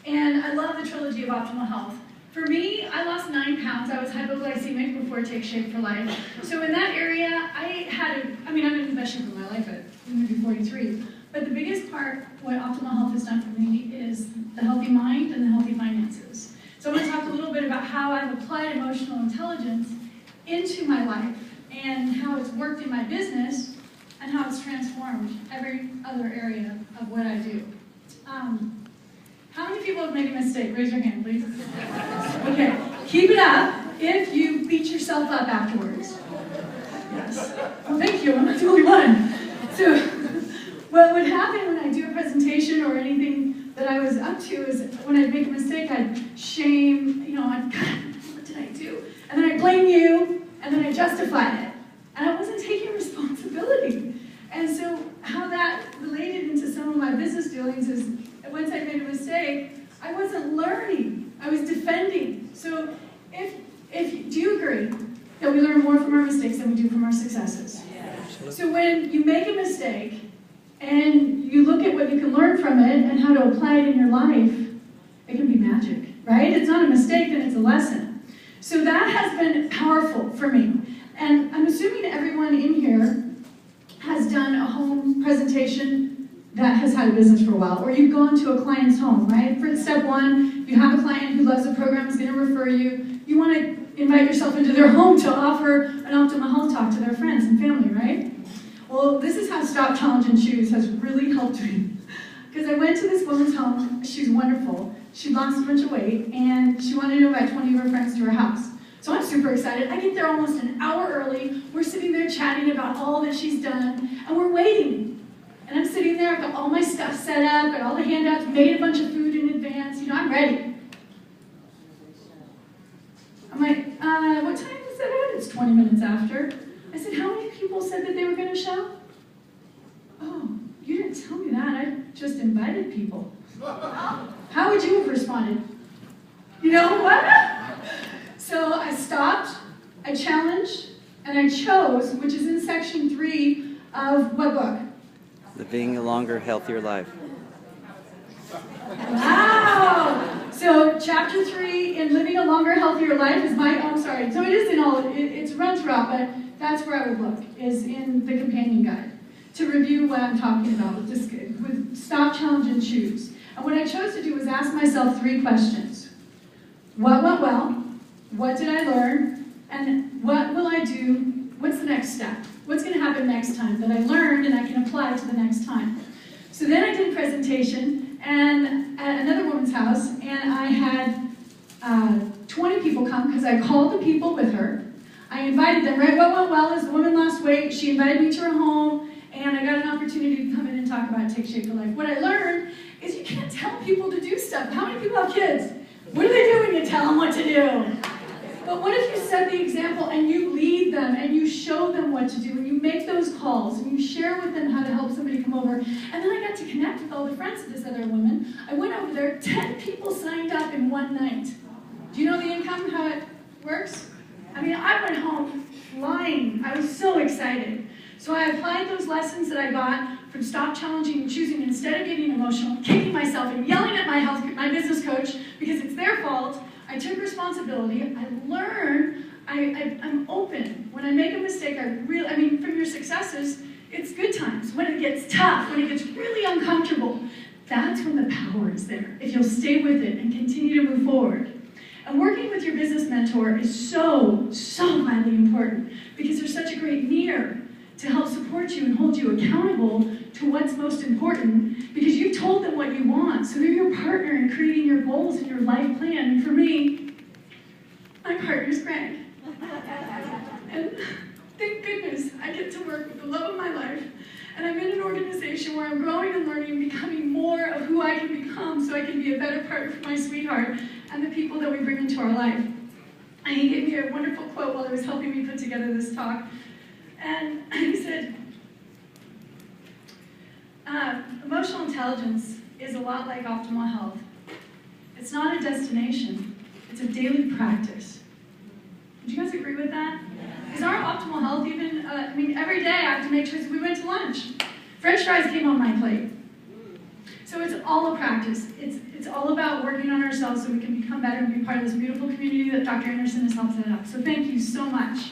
And I love the trilogy of optimal health. For me, I lost 9 pounds. I was hypoglycemic before Take Shape for Life. So in that area, I've been in the best shape of my life at maybe 43. But the biggest part, what optimal health has done for me, is the healthy mind and the healthy finances. So I'm going to talk a little bit about how I've applied emotional intelligence into my life and how it's worked in my business and how it's transformed every other area of what I do. How many people have made a mistake? Raise your hand, please. Okay, keep it up if you beat yourself up afterwards. Yes. Oh, thank you, I'm not the only one. So, what would happen when I do a presentation or anything that I was up to is when I'd make a mistake, I'd shame, God, what did I do? And then I'd blame you, and then I'd justify it. And I wasn't taking responsibility. And so how that related into some of my business dealings is once I made a mistake, I wasn't learning. I was defending. So do you agree that we learn more from our mistakes than we do from our successes? Yeah. So when you make a mistake and you look at what you can learn from it and how to apply it in your life, it can be magic, right? It's not a mistake, then it's a lesson. So that has been powerful for me. And I'm assuming everyone in here has done a home presentation that has had a business for a while, or you've gone to a client's home, right? For step one, you have a client who loves the program, is going to refer you. You want to invite yourself into their home to offer an optimal health talk to their friends and family, right? Well, this is how Stop, Challenge, and Choose has really helped me. Because I went to this woman's home, she's wonderful. She lost a bunch of weight, and she wanted to invite 20 of her friends to her house. So I'm super excited. I get there almost an hour early. We're sitting there chatting about all that she's done, and we're waiting. And I'm sitting there, I've got all my stuff set up, got all the handouts, made a bunch of food in advance. I'm ready. I'm like, what time is that at? It's 20 minutes after. I said, how many people said that they were going to show? Oh, you didn't tell me that. I just invited people. How would you have responded? You know what? So I stopped, I challenged, and I chose, which is in section 3 of what book? Living a Longer, Healthier Life. Wow! So chapter 3 in Living a Longer, Healthier Life is so it is in all, it's run throughout, but that's where I would look, is in the companion guide, to review what I'm talking about with Stop, Challenge, and Choose. And what I chose to do was ask myself 3 questions. What went well? What did I learn? And what will I do? What's the next step? What's going to happen next time that I learned and I can apply to the next time? So then I did a presentation and at another woman's house, and I had 20 people come because I called the people with her. I invited them, right? What went well is the woman lost weight. She invited me to her home, and I got an opportunity to come in and talk about Take Shape for Life. What I learned is you can't tell people to do stuff. How many people have kids? What do they do when you tell them what to do? But what if you set the example and you lead them and you show them what to do and you make those calls and you share with them how to help somebody come over? And then I got to connect with all the friends of this other woman. I went over there, 10 people signed up in one night. Do you know the income, how it works? I went home flying. I was so excited. So I applied those lessons that I got from Stop, Challenging, and Choosing. Instead of getting emotional, kicking myself and yelling at my business coach because it's their fault, I took responsibility, I learned, I'm open. When I make a mistake, from your successes, it's good times. When it gets tough, when it gets really uncomfortable, that's when the power is there, if you'll stay with it and continue to move forward. And working with your business mentor is so, so vitally important because they're such a great mirror to help support you and hold you accountable to what's most important because you've told them what you want. So they're your partner in creating your goals and your life plan. And for me, my partner's Greg. And thank goodness I get to work with the love of my life. And I'm in an organization where I'm growing and learning and becoming more of who I can become so I can be a better partner for my sweetheart and the people that we bring into our life. And he gave me a wonderful quote while he was helping me put together this talk. And he said, emotional intelligence is a lot like optimal health. It's not a destination, it's a daily practice. Would you guys agree with that? Is our optimal health even, every day I have to make choices. We went to lunch. French fries came on my plate. So it's all a practice. It's all about working on ourselves so we can become better and be part of this beautiful community that Dr. Anderson has helped set up. So thank you so much.